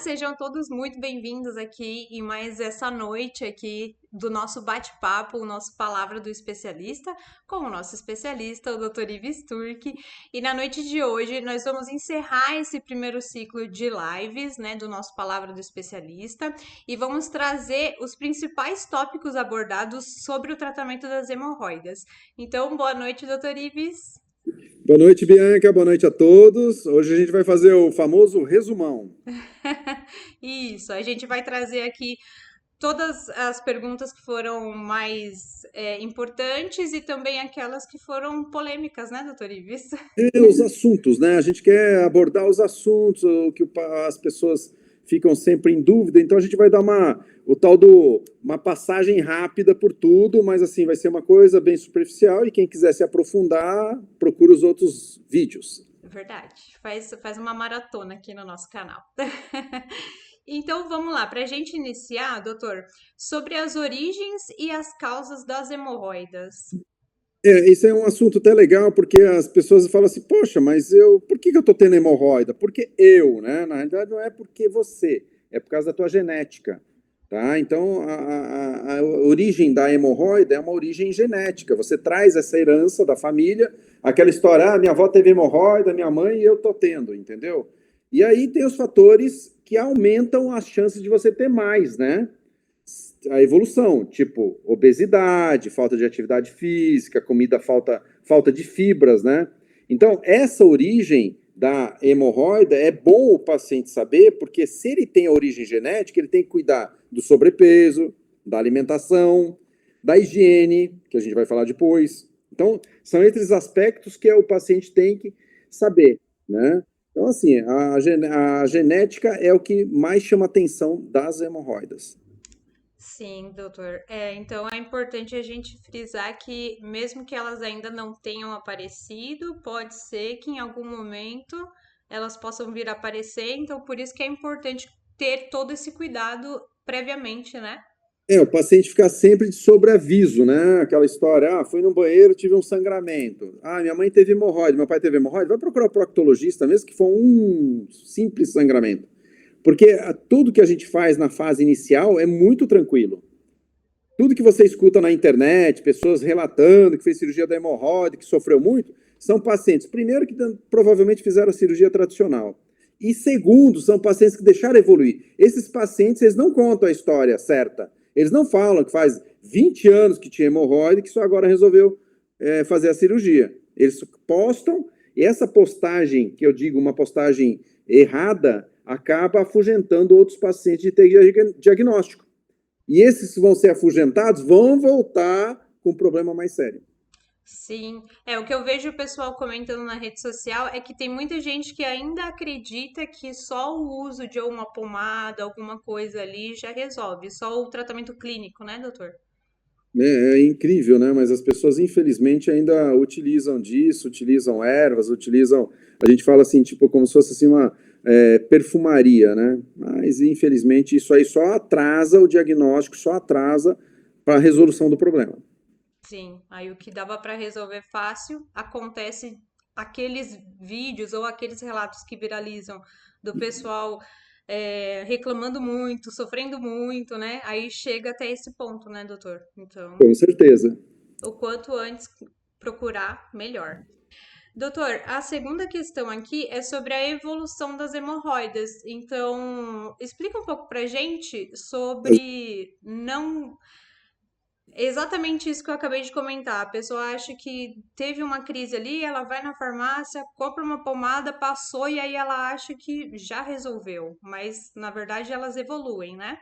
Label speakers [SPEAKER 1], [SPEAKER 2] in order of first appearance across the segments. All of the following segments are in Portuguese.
[SPEAKER 1] sejam todos muito bem-vindos aqui em mais essa noite aqui do nosso bate-papo, o nosso Palavra do Especialista, com o nosso especialista, o Dr. Ives Turk. E na noite de hoje nós vamos encerrar esse primeiro ciclo de lives, né, do nosso Palavra do Especialista e vamos trazer os principais tópicos abordados sobre o tratamento das hemorroidas. Então, boa noite, Dr. Ives.
[SPEAKER 2] Boa noite, Bianca. Boa noite a todos. Hoje a gente vai fazer o famoso resumão.
[SPEAKER 1] Isso, a gente vai trazer aqui todas as perguntas que foram mais importantes e também aquelas que foram polêmicas, né, doutor Ives?
[SPEAKER 2] Os assuntos, né? A gente quer abordar os assuntos, o que as pessoas ficam sempre em dúvida. Então a gente vai dar uma passagem rápida por tudo, mas assim, vai ser uma coisa bem superficial e quem quiser se aprofundar, procura os outros vídeos.
[SPEAKER 1] Verdade, faz uma maratona aqui no nosso canal. Então vamos lá, para a gente iniciar, doutor, sobre as origens e as causas das hemorroidas.
[SPEAKER 2] Isso é um assunto até legal, porque as pessoas falam assim, poxa, mas por que eu estou tendo hemorroida? Porque né? Na realidade não é porque você, é por causa da tua genética, tá? Então, a origem da hemorroida é uma origem genética, você traz essa herança da família, aquela história, minha avó teve hemorroida, minha mãe e eu estou tendo, entendeu? E aí tem os fatores que aumentam as chances de você ter mais, né? A evolução, tipo obesidade, falta de atividade física, falta de fibras, né? Então, essa origem da hemorroida é bom o paciente saber, porque se ele tem a origem genética, ele tem que cuidar do sobrepeso, da alimentação, da higiene, que a gente vai falar depois. Então, são esses aspectos que o paciente tem que saber, né? Então, assim, a genética é o que mais chama atenção das hemorroidas.
[SPEAKER 1] Sim, doutor. Então é importante a gente frisar que, mesmo que elas ainda não tenham aparecido, pode ser que em algum momento elas possam vir a aparecer. Então, por isso que é importante ter todo esse cuidado previamente, né?
[SPEAKER 2] O paciente fica sempre de sobreaviso, né? Aquela história, fui no banheiro, tive um sangramento. Minha mãe teve hemorroide, meu pai teve hemorroide. Vai procurar o proctologista, mesmo que for um simples sangramento. Porque tudo que a gente faz na fase inicial é muito tranquilo. Tudo que você escuta na internet, pessoas relatando que fez cirurgia da hemorroide, que sofreu muito, são pacientes, primeiro, que provavelmente fizeram a cirurgia tradicional. E segundo, são pacientes que deixaram evoluir. Esses pacientes, eles não contam a história certa. Eles não falam que faz 20 anos que tinha hemorroide, que só agora resolveu fazer a cirurgia. Eles postam, e essa postagem, que eu digo uma postagem errada, acaba afugentando outros pacientes de ter diagnóstico. E esses que vão ser afugentados vão voltar com um problema mais sério.
[SPEAKER 1] Sim, o que eu vejo o pessoal comentando na rede social é que tem muita gente que ainda acredita que só o uso de uma pomada, alguma coisa ali já resolve, só o tratamento clínico, né, doutor?
[SPEAKER 2] É incrível, né? Mas as pessoas, infelizmente, ainda utilizam disso, utilizam ervas, utilizam. A gente fala assim, tipo, como se fosse assim uma perfumaria, né? Mas, infelizmente, isso aí só atrasa o diagnóstico, só atrasa para a resolução do problema.
[SPEAKER 1] Sim, aí o que dava para resolver fácil acontece aqueles vídeos ou aqueles relatos que viralizam do pessoal reclamando muito, sofrendo muito, né? Aí chega até esse ponto, né, doutor? Então,
[SPEAKER 2] Com certeza.
[SPEAKER 1] o quanto antes procurar, melhor. Doutor, a segunda questão aqui é sobre a evolução das hemorroidas. Então, explica um pouco pra gente sobre não exatamente isso que eu acabei de comentar. A pessoa acha que teve uma crise ali, ela vai na farmácia, compra uma pomada, passou e aí ela acha que já resolveu. Mas na verdade elas evoluem, né?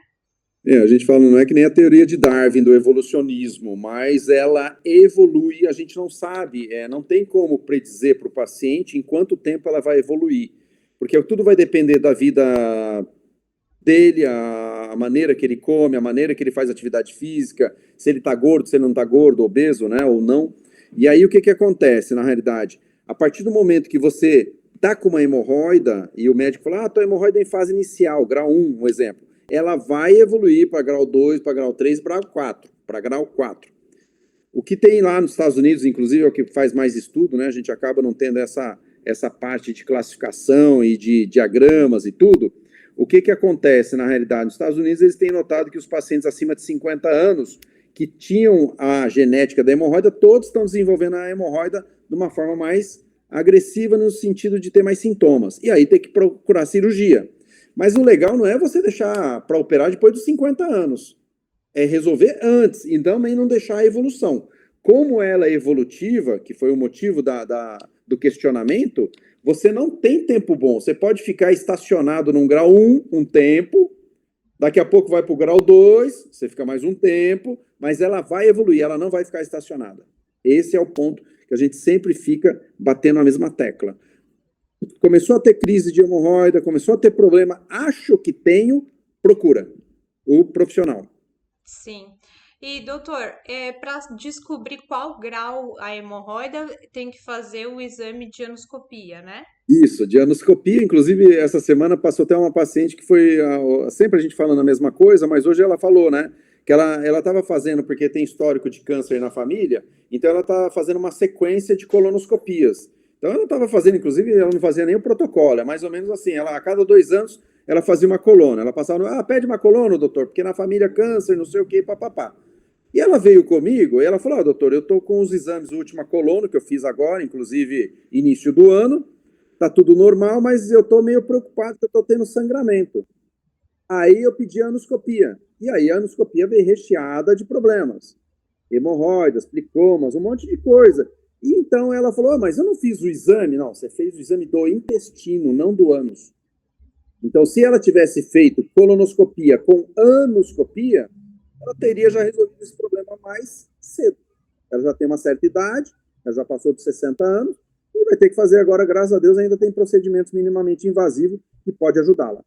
[SPEAKER 2] A gente fala, não é que nem a teoria de Darwin do evolucionismo, mas ela evolui, a gente não sabe, não tem como predizer para o paciente em quanto tempo ela vai evoluir, porque tudo vai depender da vida dele, a maneira que ele come, a maneira que ele faz atividade física, se ele está gordo, se ele não está gordo, obeso, né, ou não. E aí o que acontece, na realidade? A partir do momento que você está com uma hemorroida e o médico fala, tua hemorroida é em fase inicial, grau 1, um exemplo, ela vai evoluir para grau 2, para grau 3, para grau 4, para grau 4. O que tem lá nos Estados Unidos, inclusive, é o que faz mais estudo, né? A gente acaba não tendo essa parte de classificação e de diagramas e tudo. o que acontece na realidade? Nos Estados Unidos, eles têm notado que os pacientes acima de 50 anos que tinham a genética da hemorroida, todos estão desenvolvendo a hemorroida de uma forma mais agressiva no sentido de ter mais sintomas. E aí tem que procurar cirurgia. Mas o legal não é você deixar para operar depois dos 50 anos. É resolver antes e também não deixar a evolução. Como ela é evolutiva, que foi o motivo do questionamento, você não tem tempo bom. Você pode ficar estacionado num grau 1 um tempo, daqui a pouco vai para o grau 2, você fica mais um tempo, mas ela vai evoluir, ela não vai ficar estacionada. Esse é o ponto que a gente sempre fica batendo na mesma tecla. Começou a ter crise de hemorroida, começou a ter problema, acho que tenho, procura o profissional.
[SPEAKER 1] Sim. E, doutor, para descobrir qual grau a hemorroida, tem que fazer o exame de anoscopia, né?
[SPEAKER 2] Isso, de anoscopia. Inclusive, essa semana passou até uma paciente que foi. Sempre a gente falando a mesma coisa, mas hoje ela falou, né? Que ela estava fazendo, porque tem histórico de câncer na família, então ela está fazendo uma sequência de colonoscopias. Então ela estava fazendo, inclusive, ela não fazia nem o protocolo, é mais ou menos assim, ela a cada 2 anos ela fazia uma coluna. Ela passava, pede uma coluna, doutor, porque na família câncer, não sei o que, papapá. E ela veio comigo e ela falou, doutor, eu estou com os exames da última coluna, que eu fiz agora, inclusive início do ano, tá tudo normal, mas eu estou meio preocupado que eu estou tendo sangramento. Aí eu pedi a anoscopia. E aí a anoscopia veio recheada de problemas. Hemorroidas, plicomas, um monte de coisa. E então ela falou, mas eu não fiz o exame. Não, você fez o exame do intestino, não do ânus. Então, se ela tivesse feito colonoscopia com anoscopia, ela teria já resolvido esse problema mais cedo. Ela já tem uma certa idade, ela já passou de 60 anos, e vai ter que fazer agora, graças a Deus, ainda tem procedimentos minimamente invasivos que pode ajudá-la.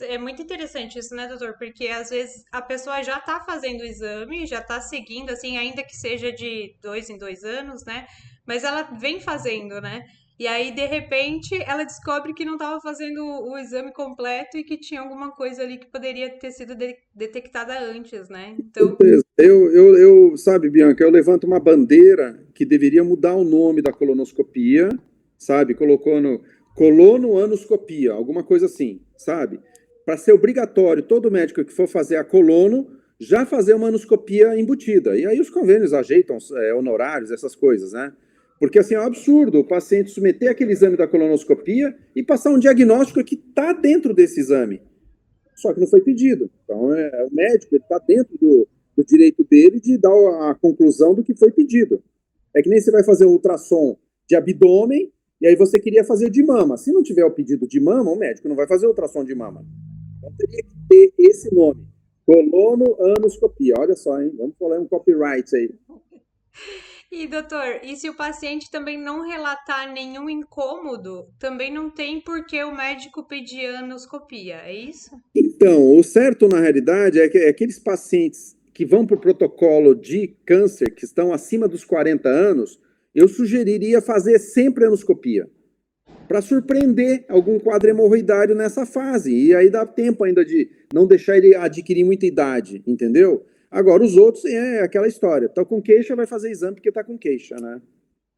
[SPEAKER 1] É muito interessante isso, né, doutor? Porque às vezes a pessoa já tá fazendo o exame, já tá seguindo, assim, ainda que seja de 2 em 2 anos, né? Mas ela vem fazendo, né? E aí, de repente, ela descobre que não estava fazendo o exame completo e que tinha alguma coisa ali que poderia ter sido detectada antes, né? Então,
[SPEAKER 2] Certeza. Sabe, Bianca, eu levanto uma bandeira que deveria mudar o nome da colonoscopia, sabe? Colocou no colonoanoscopia, alguma coisa assim, sabe? Para ser obrigatório, todo médico que for fazer a colono já fazer uma anoscopia embutida. E aí os convênios ajeitam honorários, essas coisas, né? Porque assim é um absurdo o paciente submeter aquele exame da colonoscopia e passar um diagnóstico que está dentro desse exame. Só que não foi pedido. Então, o médico está dentro do direito dele de dar a conclusão do que foi pedido. É que nem você vai fazer um ultrassom de abdômen e aí você queria fazer de mama. Se não tiver o pedido de mama, o médico não vai fazer ultrassom de mama. Então, teria que ter esse nome. Colonoanoscopia. Olha só, hein? Vamos falar um copyright aí.
[SPEAKER 1] e doutor, e se o paciente também não relatar nenhum incômodo, também não tem por que o médico pedir anoscopia, é isso?
[SPEAKER 2] Então, o certo, na realidade, é que aqueles pacientes que vão para o protocolo de câncer, que estão acima dos 40 anos, eu sugeriria fazer sempre anoscopia, para surpreender algum quadro hemorroidário nessa fase. E aí dá tempo ainda de não deixar ele adquirir muita idade, entendeu? Agora, os outros é aquela história. Tá com queixa, vai fazer exame porque tá com queixa, né?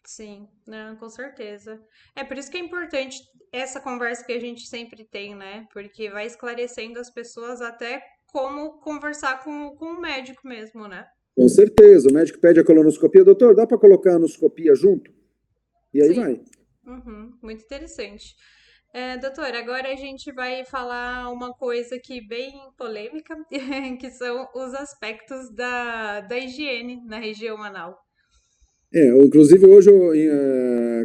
[SPEAKER 1] Sim, não, com certeza. É por isso que é importante essa conversa que a gente sempre tem, né? Porque vai esclarecendo as pessoas até como conversar com o médico mesmo, né?
[SPEAKER 2] Com certeza. O médico pede a colonoscopia. Doutor, dá para colocar a anoscopia junto? E aí
[SPEAKER 1] Sim.
[SPEAKER 2] vai.
[SPEAKER 1] Uhum, muito interessante. Doutor, agora a gente vai falar uma coisa aqui bem polêmica, que são os aspectos da higiene na região anal.
[SPEAKER 2] Inclusive hoje,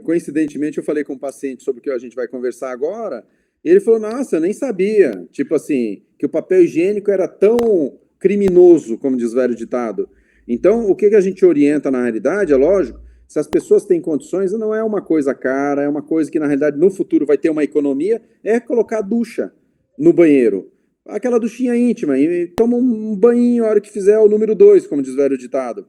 [SPEAKER 2] coincidentemente, eu falei com um paciente sobre o que a gente vai conversar agora, e ele falou, nossa, eu nem sabia, tipo assim, que o papel higiênico era tão criminoso, como diz o velho ditado. Então, o que a gente orienta na realidade, é lógico, se as pessoas têm condições, não é uma coisa cara, é uma coisa que na realidade no futuro vai ter uma economia, é colocar ducha no banheiro. Aquela duchinha íntima, e toma um banhinho a hora que fizer o número 2, como diz o velho ditado.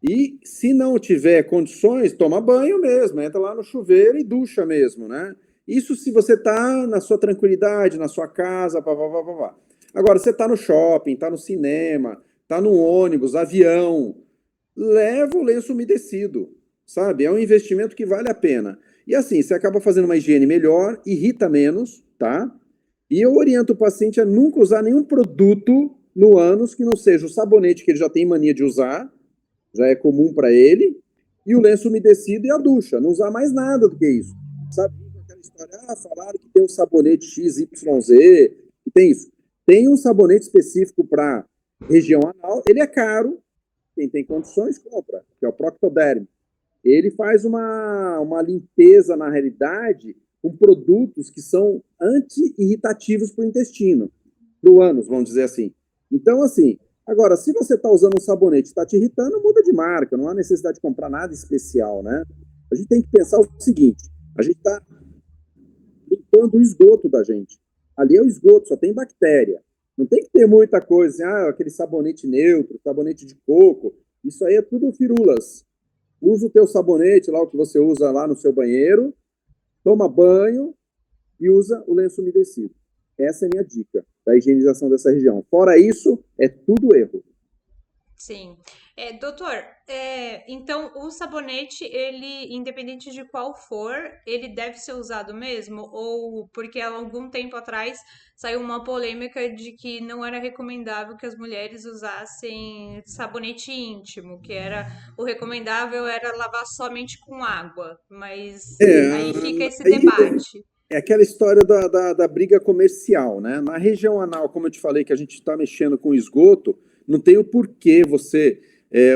[SPEAKER 2] E se não tiver condições, toma banho mesmo, entra lá no chuveiro e ducha mesmo, né? Isso se você está na sua tranquilidade, na sua casa, pá, pá, pá, pá, pá. Agora, você está no shopping, está no cinema, está no ônibus, avião, leva o lenço umedecido, sabe? É um investimento que vale a pena. E assim, você acaba fazendo uma higiene melhor, irrita menos, tá? E eu oriento o paciente a nunca usar nenhum produto no ânus que não seja o sabonete que ele já tem mania de usar, já é comum para ele, e o lenço umedecido e a ducha. Não usar mais nada do que isso. Sabe aquela história? Falaram que tem um sabonete XYZ, que tem isso. Tem um sabonete específico para região anal, ele é caro, quem tem condições compra, que é o Proctoderm. Ele faz uma limpeza, na realidade, com produtos que são anti-irritativos para o intestino, para o ânus, vamos dizer assim. Então, assim, agora, se você está usando um sabonete e está te irritando, muda de marca, não há necessidade de comprar nada especial, né? A gente tem que pensar o seguinte, a gente está limpando o esgoto da gente. Ali é o esgoto, só tem bactéria. Não tem que ter muita coisa, assim, aquele sabonete neutro, sabonete de coco, isso aí é tudo firulas. Usa o teu sabonete lá, o que você usa lá no seu banheiro, toma banho e usa o lenço umedecido. Essa é a minha dica da higienização dessa região. Fora isso, é tudo erro.
[SPEAKER 1] Sim. Doutor, então o sabonete, ele, independente de qual for, ele deve ser usado mesmo? Ou porque há algum tempo atrás saiu uma polêmica de que não era recomendável que as mulheres usassem sabonete íntimo, que era o recomendável era lavar somente com água, mas aí fica esse debate.
[SPEAKER 2] É aquela história da briga comercial, né? Na região anal, como eu te falei, que a gente está mexendo com esgoto, não tem o porquê você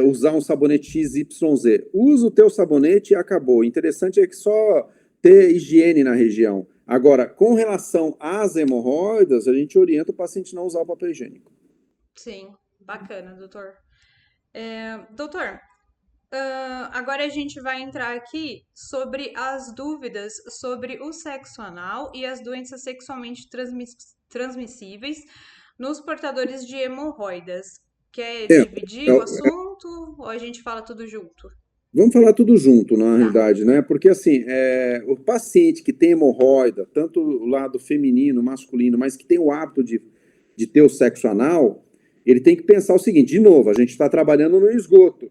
[SPEAKER 2] usar um sabonete XYZ. Usa o teu sabonete e acabou. O interessante é que só ter higiene na região. Agora, com relação às hemorroidas, a gente orienta o paciente a não usar o papel higiênico.
[SPEAKER 1] Sim, bacana, doutor. Doutor, agora a gente vai entrar aqui sobre as dúvidas sobre o sexo anal e as doenças sexualmente transmissíveis nos portadores de hemorroidas. Quer
[SPEAKER 2] É,
[SPEAKER 1] dividir o assunto ou a gente fala tudo junto?
[SPEAKER 2] Vamos falar tudo junto, na
[SPEAKER 1] Tá.
[SPEAKER 2] realidade, né? Porque, assim, o paciente que tem hemorroida, tanto o lado feminino, masculino, mas que tem o hábito de ter o sexo anal, ele tem que pensar o seguinte, de novo, a gente está trabalhando no esgoto,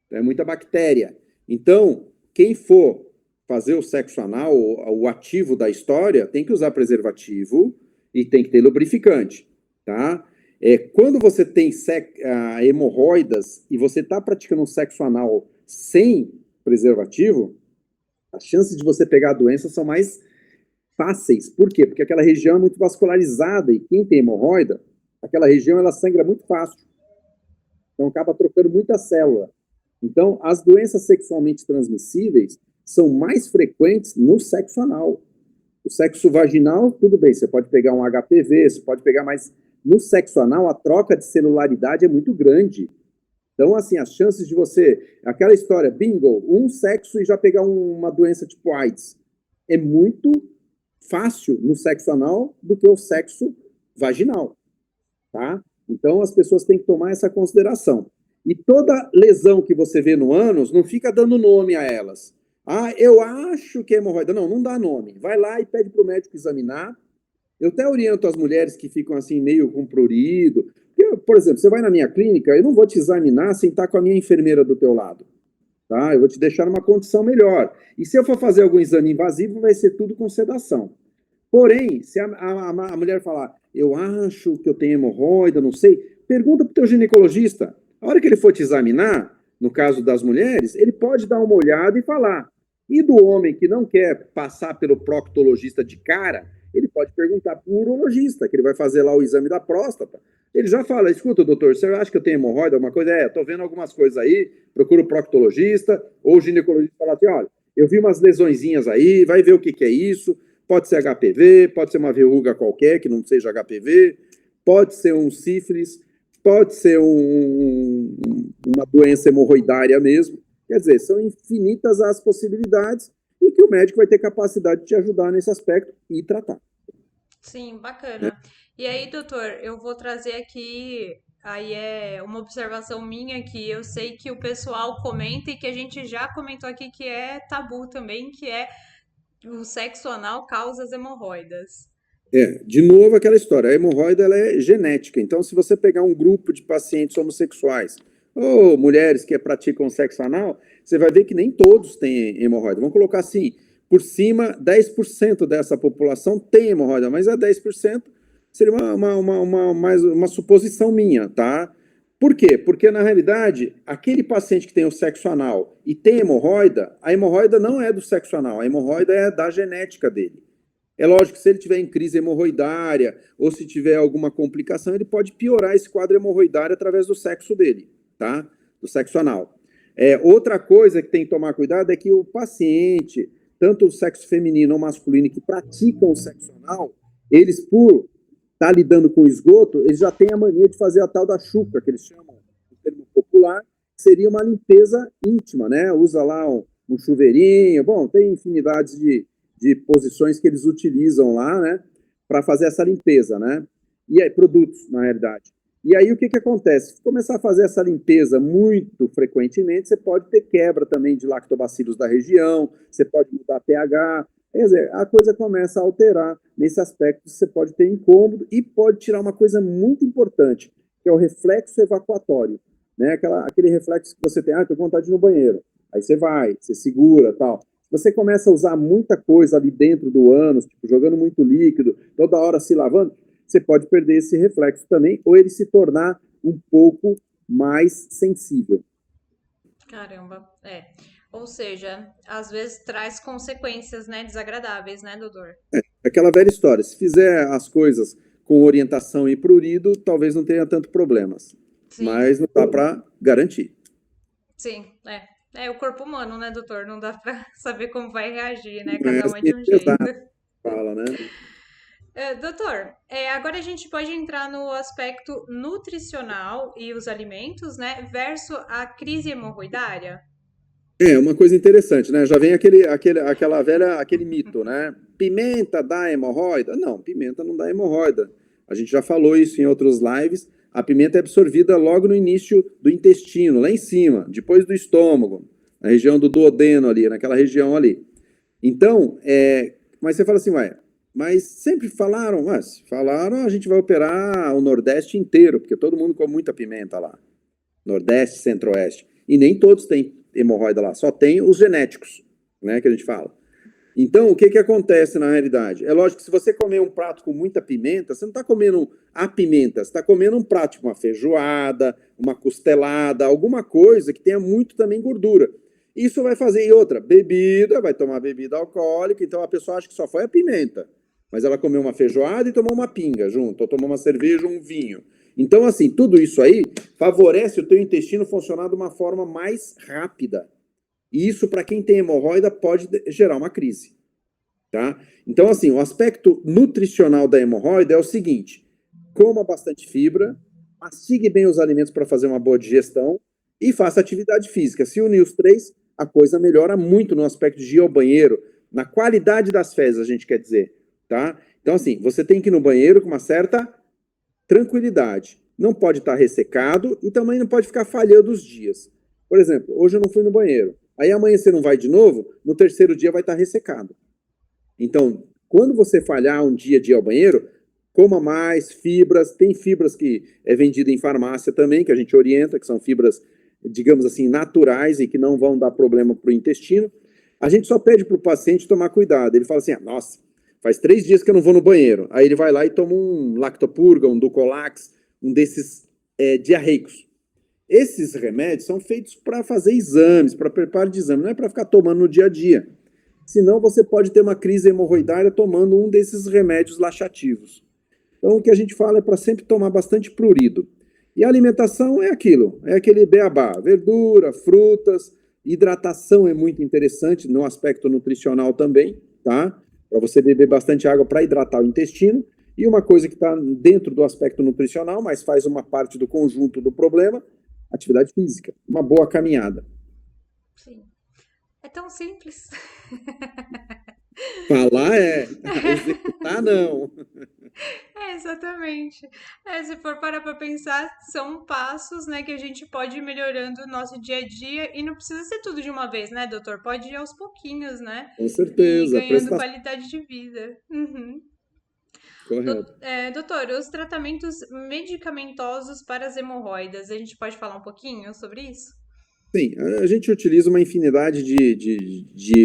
[SPEAKER 2] é muita bactéria. Então, quem for fazer o sexo anal, o ativo da história, tem que usar preservativo e tem que ter lubrificante, tá? Quando você tem hemorroidas e você está praticando um sexo anal sem preservativo, as chances de você pegar a doença são mais fáceis. Por quê? Porque aquela região é muito vascularizada e quem tem hemorroida, aquela região ela sangra muito fácil. Então acaba trocando muita célula. Então, as doenças sexualmente transmissíveis são mais frequentes no sexo anal. O sexo vaginal, tudo bem, você pode pegar um HPV, você pode pegar, mas no sexo anal a troca de celularidade é muito grande. Então, assim, as chances de você... Aquela história, bingo, um sexo e já pegar uma doença tipo AIDS. É muito fácil no sexo anal do que o sexo vaginal, tá? Então, as pessoas têm que tomar essa consideração. E toda lesão que você vê no ânus, não fica dando nome a elas. Eu acho que é hemorroida. Não, não dá nome. Vai lá e pede para o médico examinar. Eu até oriento as mulheres que ficam assim, meio com prurido. Por exemplo, você vai na minha clínica, eu não vou te examinar sem estar com a minha enfermeira do teu lado. Tá? Eu vou te deixar numa condição melhor. E se eu for fazer algum exame invasivo, vai ser tudo com sedação. Porém, se a mulher falar, eu acho que eu tenho hemorroida, não sei, pergunta para o teu ginecologista. A hora que ele for te examinar, no caso das mulheres, ele pode dar uma olhada e falar. E do homem que não quer passar pelo proctologista de cara, ele pode perguntar para o urologista, que ele vai fazer lá o exame da próstata. Ele já fala, escuta, doutor, você acha que eu tenho hemorroida, alguma coisa? Estou vendo algumas coisas aí, procura o proctologista, ou o ginecologista fala assim, olha, eu vi umas lesõezinhas aí, vai ver o que é isso, pode ser HPV, pode ser uma verruga qualquer, que não seja HPV, pode ser um sífilis, pode ser uma doença hemorroidária mesmo. Quer dizer, são infinitas as possibilidades e que o médico vai ter capacidade de te ajudar nesse aspecto e tratar.
[SPEAKER 1] Sim, bacana. E aí, doutor, eu vou trazer aqui, aí é uma observação minha que eu sei que o pessoal comenta e que a gente já comentou aqui que é tabu também, que é o sexo anal causa as hemorroidas.
[SPEAKER 2] De novo aquela história, a hemorroida ela é genética, então se você pegar um grupo de pacientes homossexuais ou mulheres que praticam sexo anal, você vai ver que nem todos têm hemorroida. Vamos colocar assim, por cima, 10% dessa população tem hemorroida, mas é 10% seria uma suposição minha, tá? Por quê? Porque, na realidade, aquele paciente que tem o sexo anal e tem hemorroida, a hemorroida não é do sexo anal, a hemorroida é da genética dele. É lógico que se ele tiver em crise hemorroidária ou se tiver alguma complicação, ele pode piorar esse quadro hemorroidário através do sexo dele, tá? Do sexo anal. Outra coisa que tem que tomar cuidado é que o paciente, tanto o sexo feminino ou masculino que praticam o sexo anal, eles, por estar lidando com esgoto, eles já têm a mania de fazer a tal da chuca, que eles chamam, no termo popular, seria uma limpeza íntima, né? Usa lá um chuveirinho, bom, tem infinidades de posições que eles utilizam lá, né, para fazer essa limpeza, né? E aí, produtos, na realidade. E aí, o que acontece? Se começar a fazer essa limpeza muito frequentemente, você pode ter quebra também de lactobacilos da região, você pode mudar pH, quer dizer, a coisa começa a alterar nesse aspecto, você pode ter incômodo e pode tirar uma coisa muito importante, que é o reflexo evacuatório, né? Aquele reflexo que você tem, tô com vontade de ir no banheiro, aí você vai, você segura, tal. Você começa a usar muita coisa ali dentro do ânus, tipo, jogando muito líquido, toda hora se lavando, você pode perder esse reflexo também, ou ele se tornar um pouco mais sensível.
[SPEAKER 1] Caramba, Ou seja, às vezes traz consequências, né, desagradáveis, né, doutor?
[SPEAKER 2] Aquela velha história, se fizer as coisas com orientação e prurido, talvez não tenha tanto problemas.
[SPEAKER 1] Sim,
[SPEAKER 2] Mas não dá para garantir.
[SPEAKER 1] sim, é o corpo humano, né, doutor? Não dá pra saber como vai reagir, né?
[SPEAKER 2] Não é
[SPEAKER 1] Cada um é de
[SPEAKER 2] assim,
[SPEAKER 1] um jeito.
[SPEAKER 2] exato, fala, né?
[SPEAKER 1] Doutor, agora a gente pode entrar no aspecto nutricional e os alimentos, né, versus a crise hemorroidária?
[SPEAKER 2] Uma coisa interessante, né? Já vem aquele mito, né? Pimenta dá hemorroida? Não, pimenta não dá hemorroida. A gente já falou isso em outros lives. A pimenta é absorvida logo no início do intestino, lá em cima, depois do estômago, na região do duodeno ali, naquela região ali. Então, mas você fala assim, ué, mas sempre falaram, mas falaram, a gente vai operar o Nordeste inteiro, porque todo mundo come muita pimenta lá. Nordeste, Centro-Oeste. E nem todos têm hemorroida lá, só tem os genéticos, né, que a gente fala. Então, o que acontece na realidade? É lógico que se você comer um prato com muita pimenta, você não está comendo a pimenta, você está comendo um prato, tipo uma feijoada, uma costelada, alguma coisa que tenha muito também gordura. Isso vai fazer, e outra, bebida, vai tomar bebida alcoólica, então a pessoa acha que só foi a pimenta, mas ela comeu uma feijoada e tomou uma pinga junto, ou tomou uma cerveja ou um vinho. Então, assim, tudo isso aí favorece o teu intestino funcionar de uma forma mais rápida. E isso, para quem tem hemorroida, pode gerar uma crise. Tá? Então, assim, o aspecto nutricional da hemorroida é o seguinte: coma bastante fibra, mastigue bem os alimentos para fazer uma boa digestão e faça atividade física. Se unir os três, a coisa melhora muito no aspecto de ir ao banheiro, na qualidade das fezes, a gente quer dizer. Tá? Então, assim, você tem que ir no banheiro com uma certa tranquilidade. Não pode estar ressecado e também não pode ficar falhando os dias. Por exemplo, hoje eu não fui no banheiro. Aí amanhã você não vai de novo, no terceiro dia vai estar ressecado. Então, quando você falhar um dia de ir ao banheiro, coma mais fibras. Tem fibras que é vendida em farmácia também, que a gente orienta, que são fibras, digamos assim, naturais e que não vão dar problema para o intestino. A gente só pede para o paciente tomar cuidado. Ele fala assim, nossa, faz 3 dias que eu não vou no banheiro. Aí ele vai lá e toma um Lactopurga, um Ducolax, um desses diarreicos. Esses remédios são feitos para fazer exames, para preparo de exame, não é para ficar tomando no dia a dia. Senão você pode ter uma crise hemorroidária tomando um desses remédios laxativos. Então o que a gente fala é para sempre tomar bastante prurido. E a alimentação é aquilo, é aquele beabá, verdura, frutas, hidratação é muito interessante no aspecto nutricional também, tá? Para você beber bastante água para hidratar o intestino. E uma coisa que está dentro do aspecto nutricional, mas faz uma parte do conjunto do problema, atividade física, uma boa caminhada.
[SPEAKER 1] Sim. É tão simples.
[SPEAKER 2] Falar executar não.
[SPEAKER 1] Exatamente. Se for parar para pensar, são passos, né, que a gente pode ir melhorando o nosso dia a dia e não precisa ser tudo de uma vez, né, doutor? Pode ir aos pouquinhos, né?
[SPEAKER 2] Com
[SPEAKER 1] E
[SPEAKER 2] certeza,
[SPEAKER 1] ganhando
[SPEAKER 2] prestação.
[SPEAKER 1] qualidade de vida. Uhum.
[SPEAKER 2] Correto.
[SPEAKER 1] Doutor, os tratamentos medicamentosos para as hemorroidas, a gente pode falar um pouquinho sobre isso?
[SPEAKER 2] Sim, a gente utiliza uma infinidade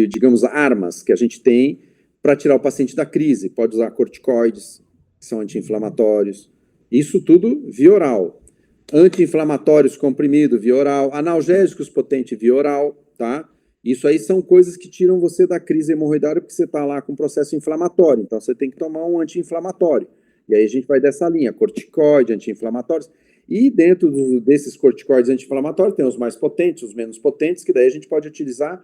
[SPEAKER 2] digamos, armas que a gente tem para tirar o paciente da crise. Pode usar corticoides, que são anti-inflamatórios. Isso tudo via oral. Anti-inflamatórios comprimido via oral. Analgésicos potentes via oral, tá? Isso aí são coisas que tiram você da crise hemorroidária porque você está lá com um processo inflamatório. Então, você tem que tomar um anti-inflamatório. E aí a gente vai dessa linha, corticoide, anti-inflamatórios. E dentro desses corticoides anti-inflamatórios, tem os mais potentes, os menos potentes, que daí a gente pode utilizar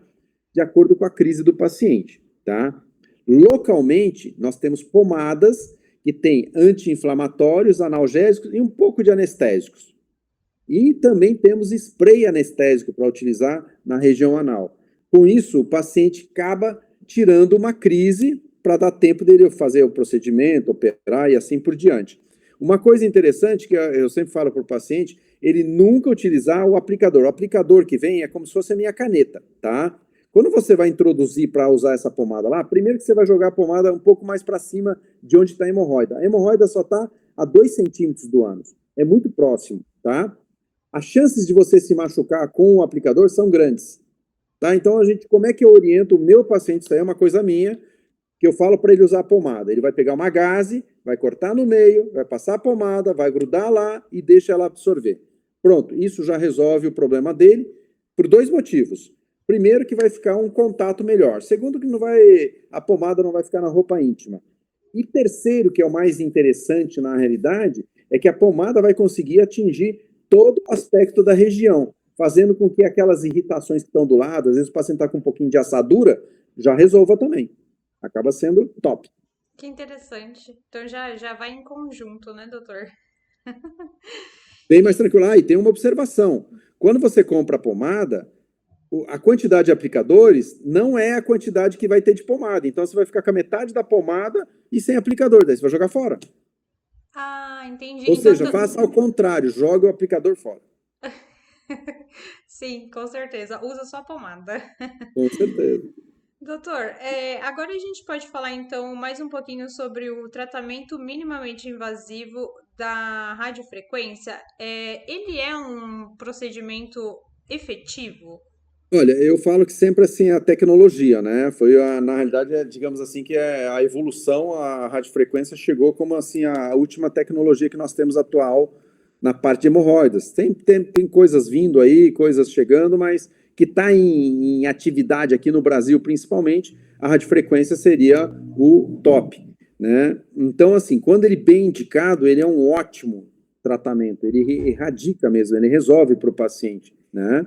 [SPEAKER 2] de acordo com a crise do paciente, tá? Localmente, nós temos pomadas que têm anti-inflamatórios, analgésicos e um pouco de anestésicos. E também temos spray anestésico para utilizar na região anal. Com isso, o paciente acaba tirando uma crise para dar tempo dele fazer o procedimento, operar e assim por diante. Uma coisa interessante que eu sempre falo para o paciente, ele nunca utilizar o aplicador. O aplicador que vem é como se fosse a minha caneta, tá? Quando você vai introduzir para usar essa pomada lá, primeiro que você vai jogar a pomada um pouco mais para cima de onde está a hemorroida. A hemorroida só está a 2 centímetros do ânus. É muito próximo, tá? As chances de você se machucar com o aplicador são grandes, tá? Então, como é que eu oriento o meu paciente? Isso aí é uma coisa minha, que eu falo para ele usar a pomada. Ele vai pegar uma gaze, vai cortar no meio, vai passar a pomada, vai grudar lá e deixa ela absorver. Pronto, isso já resolve o problema dele por 2 motivos. Primeiro, que vai ficar um contato melhor. Segundo, que a pomada não vai ficar na roupa íntima. E terceiro, que é o mais interessante na realidade, é que a pomada vai conseguir atingir todo o aspecto da região, fazendo com que aquelas irritações que estão do lado, às vezes o paciente está com um pouquinho de assadura, já resolva também. Acaba sendo top.
[SPEAKER 1] Que interessante. Então já vai em conjunto, né, doutor?
[SPEAKER 2] Bem mais tranquilo. E tem uma observação. Quando você compra a pomada, a quantidade de aplicadores não é a quantidade que vai ter de pomada. Então, você vai ficar com a metade da pomada e sem aplicador. Daí você vai jogar fora.
[SPEAKER 1] Ah, entendi.
[SPEAKER 2] Ou
[SPEAKER 1] Então,
[SPEAKER 2] seja, faça ao contrário. Joga o aplicador fora.
[SPEAKER 1] sim, com certeza. Usa só a pomada.
[SPEAKER 2] Com certeza.
[SPEAKER 1] Doutor, agora a gente pode falar então mais um pouquinho sobre o tratamento minimamente invasivo da radiofrequência. Ele é um procedimento efetivo?
[SPEAKER 2] Olha, eu falo que sempre assim a tecnologia, né? Na realidade, digamos assim, que a evolução, a radiofrequência chegou como assim a última tecnologia que nós temos atual na parte de hemorroidas. Tem coisas vindo aí, coisas chegando, mas que está em atividade aqui no Brasil, principalmente, a radiofrequência seria o top, né? Então, assim, quando ele bem indicado, ele é um ótimo tratamento, ele erradica mesmo, ele resolve para o paciente, né?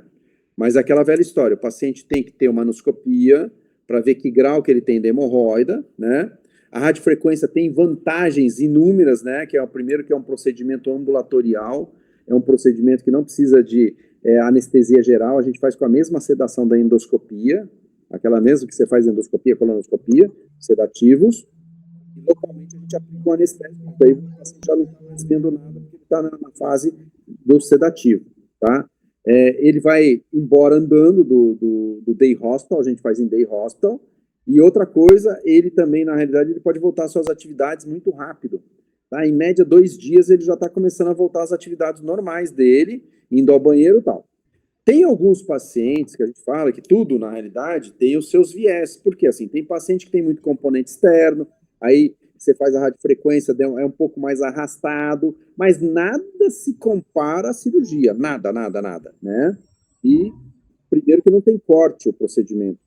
[SPEAKER 2] Mas aquela velha história, o paciente tem que ter uma anoscopia para ver que grau que ele tem de hemorroida, né? A radiofrequência tem vantagens inúmeras, né? Que é o primeiro, que é um procedimento ambulatorial, é um procedimento que não precisa de anestesia geral, a gente faz com a mesma sedação da endoscopia, aquela mesma que você faz endoscopia, colonoscopia, sedativos, e localmente a gente aplica um anestésico, daí o paciente já não está mais vendo nada, porque ele está na fase do sedativo, tá? Ele vai embora andando do day hospital, a gente faz em day hospital, e outra coisa, ele também, na realidade, ele pode voltar às suas atividades muito rápido, tá? Em média, 2 dias, ele já está começando a voltar às atividades normais dele, indo ao banheiro e tal. Tem alguns pacientes que a gente fala que tudo, na realidade, tem os seus viés, porque assim, tem paciente que tem muito componente externo, aí você faz a radiofrequência, é um pouco mais arrastado, mas nada se compara à cirurgia, nada, né? E, primeiro que não tem corte o procedimento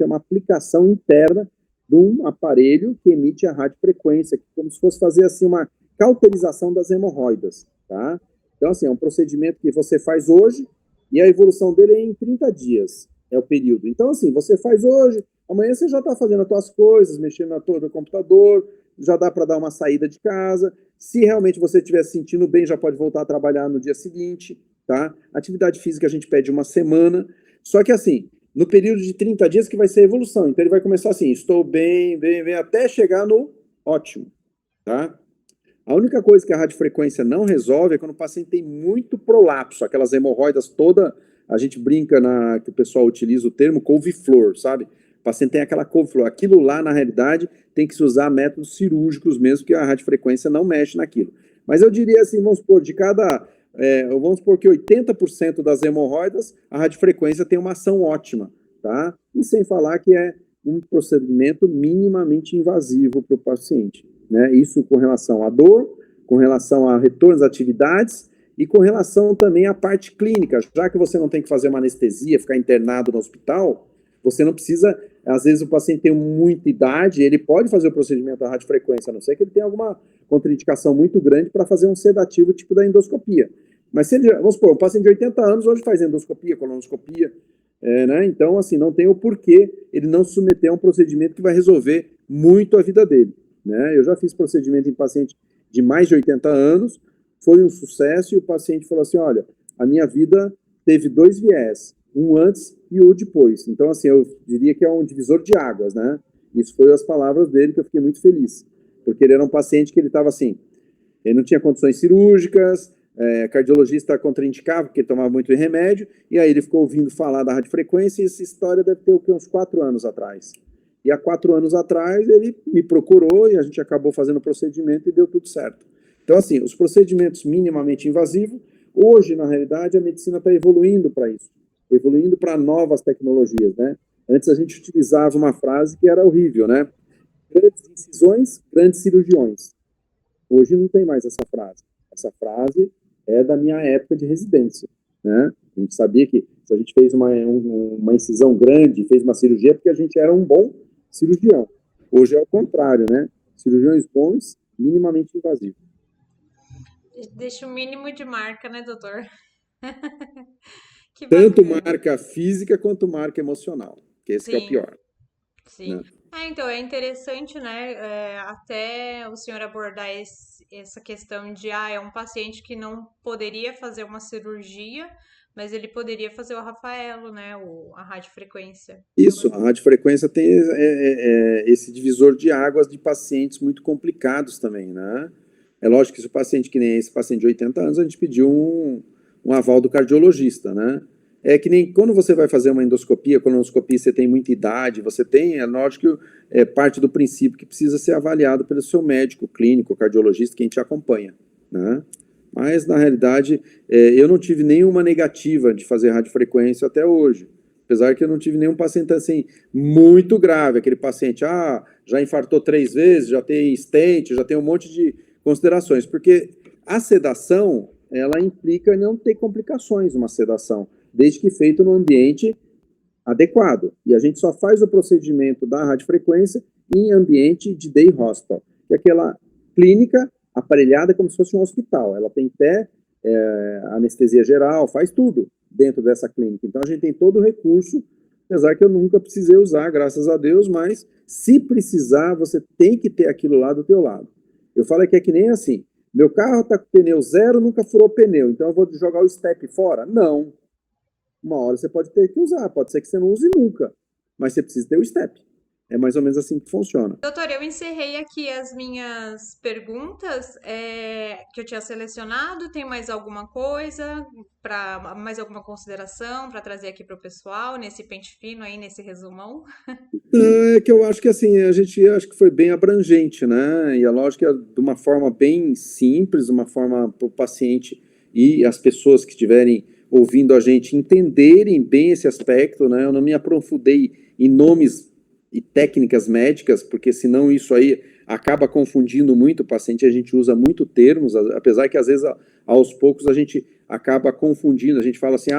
[SPEAKER 2] é uma aplicação interna de um aparelho que emite a radiofrequência, como se fosse fazer assim uma cauterização das hemorroidas, tá? Então, assim, é um procedimento que você faz hoje e a evolução dele é em 30 dias, é o período. Então, assim, você faz hoje, amanhã você já está fazendo as suas coisas, mexendo na torre do computador, já dá para dar uma saída de casa. Se realmente você estiver se sentindo bem, já pode voltar a trabalhar no dia seguinte, tá? Atividade física a gente pede 1 semana. Só que, assim, no período de 30 dias que vai ser a evolução. Então, ele vai começar assim, estou bem, até chegar no ótimo, tá? A única coisa que a radiofrequência não resolve é quando o paciente tem muito prolapso, aquelas hemorroidas toda, a gente brinca que o pessoal utiliza o termo couve-flor, sabe? O paciente tem aquela couve-flor. Aquilo lá, na realidade, tem que se usar métodos cirúrgicos mesmo, que a radiofrequência não mexe naquilo. Mas eu diria assim, vamos supor, de cada vamos supor que 80% das hemorroidas, a radiofrequência tem uma ação ótima, tá? E sem falar que é um procedimento minimamente invasivo para o paciente, né? Isso com relação à dor, com relação a retorno às atividades e com relação também à parte clínica. Já que você não tem que fazer uma anestesia, ficar internado no hospital, você não precisa, às vezes o paciente tem muita idade, ele pode fazer o procedimento da radiofrequência, a não ser que ele tenha alguma contraindicação muito grande para fazer um sedativo tipo da endoscopia. Mas se ele, vamos supor, um paciente de 80 anos hoje faz endoscopia, colonoscopia, né? Então, assim, não tem o porquê ele não se submeter a um procedimento que vai resolver muito a vida dele, né? Eu já fiz procedimento em paciente de mais de 80 anos, foi um sucesso e o paciente falou assim, olha, a minha vida teve 2 viés, um antes e o depois. Então, assim, eu diria que é um divisor de águas, né? Isso foi as palavras dele que eu fiquei muito feliz, porque ele era um paciente que ele estava assim, ele não tinha condições cirúrgicas, cardiologista contraindicava, porque ele tomava muito remédio, e aí ele ficou ouvindo falar da radiofrequência, e essa história deve ter o quê? Uns 4 anos atrás. E há 4 anos atrás ele me procurou e a gente acabou fazendo o procedimento e deu tudo certo. Então, assim, os procedimentos minimamente invasivos, hoje, na realidade, a medicina está evoluindo para isso, evoluindo para novas tecnologias, né? Antes a gente utilizava uma frase que era horrível, né? Grandes incisões, grandes cirurgiões. Hoje não tem mais essa frase. Essa frase é da minha época de residência, né? A gente sabia que se a gente fez uma incisão grande, fez uma cirurgia, é porque a gente era um bom cirurgião. Hoje é o contrário, né? Cirurgiões bons, minimamente invasivos.
[SPEAKER 1] Deixa o mínimo de marca, né, doutor? Que
[SPEAKER 2] Tanto
[SPEAKER 1] bacana.
[SPEAKER 2] marca física quanto marca emocional, que esse que é o
[SPEAKER 1] Sim,
[SPEAKER 2] pior,
[SPEAKER 1] sim.
[SPEAKER 2] né?
[SPEAKER 1] Então, é interessante, né, até o senhor abordar essa questão de, é um paciente que não poderia fazer uma cirurgia, mas ele poderia fazer o Rafaelo, né, a radiofrequência.
[SPEAKER 2] Isso, a radiofrequência tem esse divisor de águas de pacientes muito complicados também, né? É lógico que se o paciente, que nem esse paciente de 80 anos, a gente pediu um aval do cardiologista, né? É que nem quando você vai fazer uma endoscopia, colonoscopia, você tem muita idade, é lógico que parte do princípio que precisa ser avaliado pelo seu médico clínico, cardiologista, quem te acompanha, né? Mas, na realidade, eu não tive nenhuma negativa de fazer radiofrequência até hoje. Apesar que eu não tive nenhum paciente assim muito grave, aquele paciente, já infartou 3 vezes, já tem stent, já tem um monte de considerações, porque a sedação, ela implica não ter complicações, uma sedação, desde que feito no ambiente adequado. E a gente só faz o procedimento da radiofrequência em ambiente de day hospital, que é aquela clínica aparelhada como se fosse um hospital. Ela tem até anestesia geral, faz tudo dentro dessa clínica. Então, a gente tem todo o recurso, apesar que eu nunca precisei usar, graças a Deus, mas se precisar, você tem que ter aquilo lá do teu lado. Eu falo que é que nem assim, meu carro está com pneu zero, nunca furou pneu, então eu vou jogar o step fora? Não. Uma hora você pode ter que usar, pode ser que você não use nunca, mas você precisa ter o step. É mais ou menos assim que funciona.
[SPEAKER 1] Doutor, eu encerrei aqui as minhas perguntas que eu tinha selecionado. Tem mais alguma coisa, mais alguma consideração para trazer aqui para o pessoal, nesse pente fino aí, nesse resumão?
[SPEAKER 2] É que eu acho que assim, a gente acho que foi bem abrangente, né? E a lógica é de uma forma bem simples, uma forma para o paciente e as pessoas que estiverem ouvindo a gente entenderem bem esse aspecto, né? Eu não me aprofundei em nomes e técnicas médicas, porque senão isso aí acaba confundindo muito o paciente, a gente usa muito termos, apesar que às vezes aos poucos a gente acaba confundindo, a gente fala assim,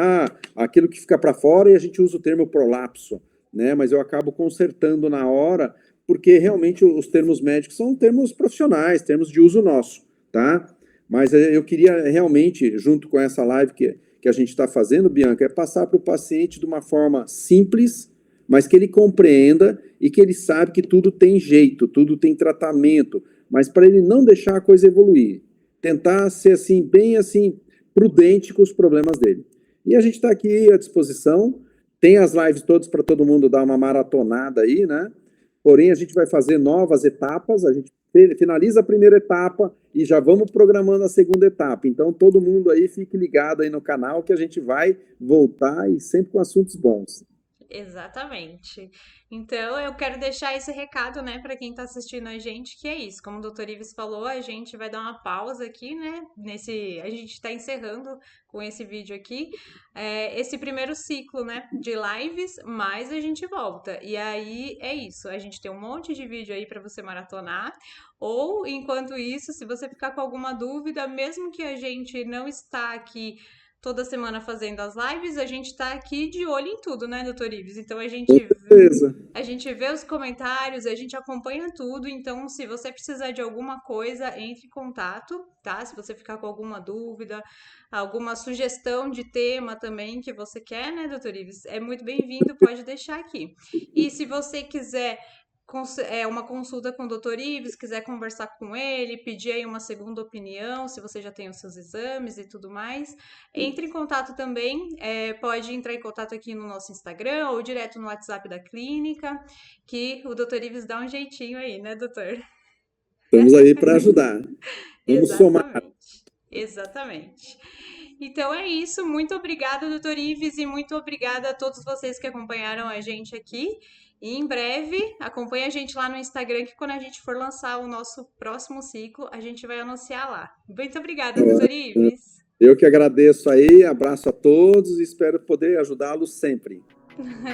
[SPEAKER 2] aquilo que fica para fora e a gente usa o termo prolapso, né? Mas eu acabo consertando na hora, porque realmente os termos médicos são termos profissionais, termos de uso nosso, tá? Mas eu queria realmente, junto com essa live que a gente está fazendo, Bianca, é passar para o paciente de uma forma simples, mas que ele compreenda e que ele sabe que tudo tem jeito, tudo tem tratamento, mas para ele não deixar a coisa evoluir, tentar ser assim, bem assim, prudente com os problemas dele. E a gente está aqui à disposição, tem as lives todas para todo mundo dar uma maratonada aí, né? Porém, a gente vai fazer novas etapas, a gente finaliza a primeira etapa e já vamos programando a segunda etapa. Então, todo mundo aí fique ligado aí no canal que a gente vai voltar e sempre com assuntos bons.
[SPEAKER 1] Exatamente. Então, eu quero deixar esse recado, né, para quem está assistindo a gente, que é isso. Como o Dr. Ives falou, a gente vai dar uma pausa aqui, né? A gente está encerrando com esse vídeo aqui, esse primeiro ciclo, né, de lives, mas a gente volta. E aí é isso. A gente tem um monte de vídeo aí para você maratonar. Ou, enquanto isso, se você ficar com alguma dúvida, mesmo que a gente não está aqui toda semana fazendo as lives, a gente tá aqui de olho em tudo, né, doutor Ives? Então
[SPEAKER 2] Beleza.
[SPEAKER 1] a gente vê os comentários, a gente acompanha tudo. Então, se você precisar de alguma coisa, entre em contato, tá? Se você ficar com alguma dúvida, alguma sugestão de tema também que você quer, né, doutor Ives? É muito bem-vindo, pode deixar aqui. E se você quiser uma consulta com o Dr. Ives, quiser conversar com ele, pedir aí uma segunda opinião, se você já tem os seus exames e tudo mais, entre em contato também, pode entrar em contato aqui no nosso Instagram ou direto no WhatsApp da clínica, que o Dr. Ives dá um jeitinho aí, né, doutor?
[SPEAKER 2] Estamos aí para ajudar. Vamos somar.
[SPEAKER 1] Exatamente. Exatamente. Então é isso. Muito obrigada, doutor Ives, e muito obrigada a todos vocês que acompanharam a gente aqui. E em breve, acompanhe a gente lá no Instagram, que quando a gente for lançar o nosso próximo ciclo, a gente vai anunciar lá. Muito obrigada, doutor Ives.
[SPEAKER 2] Eu que agradeço aí, abraço a todos e espero poder ajudá-los sempre.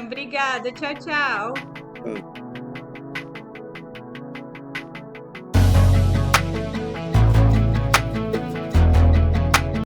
[SPEAKER 1] Obrigada. Tchau, tchau.
[SPEAKER 2] Tá.